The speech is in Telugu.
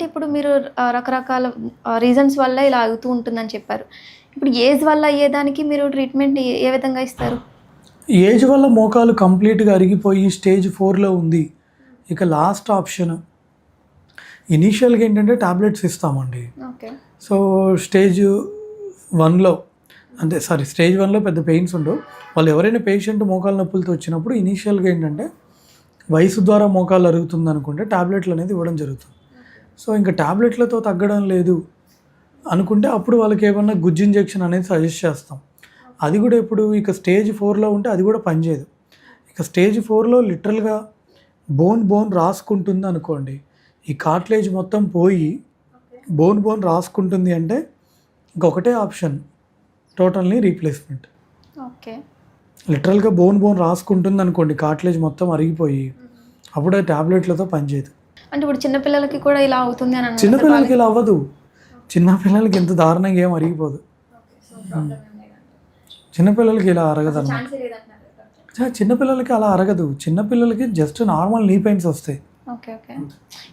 అంటే ఇప్పుడు మీరు రకరకాల రీజన్స్ వల్ల ఇలా అవుతూ ఉంటుందని చెప్పారు. ఇప్పుడు ఏజ్ వల్ల అయ్యేదానికి మీరు ట్రీట్మెంట్ ఏ విధంగా ఇస్తారు? ఏజ్ వల్ల మోకాలు కంప్లీట్‌గా అరిగిపోయి స్టేజ్ 4లో ఉంది. ఇక లాస్ట్ ఆప్షన్ ఇనీషియల్‌గా ఏంటంటే టాబ్లెట్స్ ఇస్తామండి. ఓకే. సో, స్టేజ్ 1లో స్టేజ్ 1లో పెద్ద పెయిన్స్ ఉండవు. వాళ్ళు ఎవరైనా పేషెంట్ మోకాలు నొప్పులతో వచ్చినప్పుడు ఇనీషియల్‌గా ఏంటంటే వయసు ద్వారా మోకాలు అరుగుతుందనుకుంటే టాబ్లెట్లు అనేది ఇవ్వడం జరుగుతుంది. సో, ఇంకా టాబ్లెట్లతో తగ్గడం లేదు అనుకుంటే అప్పుడు వాళ్ళకి ఏమన్నా గుజ్జు ఇంజెక్షన్ అనేది సజెస్ట్ చేస్తాం. అది కూడా ఇప్పుడు ఇక స్టేజ్ 4లో ఉంటే అది కూడా పనిచేయదు. ఇక స్టేజ్ 4లో లిటరల్‌గా బోన్ రాసుకుంటుంది అనుకోండి. ఈ కార్టిలేజ్ మొత్తం పోయి బోన్ రాసుకుంటుంది అంటే ఇంకొకటే option total knee replacement. Okay. లిటరల్‌గా బోన్ రాసుకుంటుంది అనుకోండి, కార్టిలేజ్ మొత్తం అరిగిపోయి అప్పుడు ఆ టాబ్లెట్లతో పనిచేయదు. అంటే ఇప్పుడు చిన్న పిల్లలకి కూడా ఇలా అవుతుంది అని అన్నారు. చిన్నపిల్లలకి ఇలా అవ్వదు. చిన్న పిల్లలకి ఇంత దారుణంగా ఏం అరిగిపోదు. చిన్నపిల్లలకి ఇలా అరగదన్నమాట. చిన్నపిల్లలకి అలా అరగదు. చిన్నపిల్లలకి జస్ట్ నార్మల్ నీ పెయిన్స్ వస్తాయి. ఓకే. ఓకే.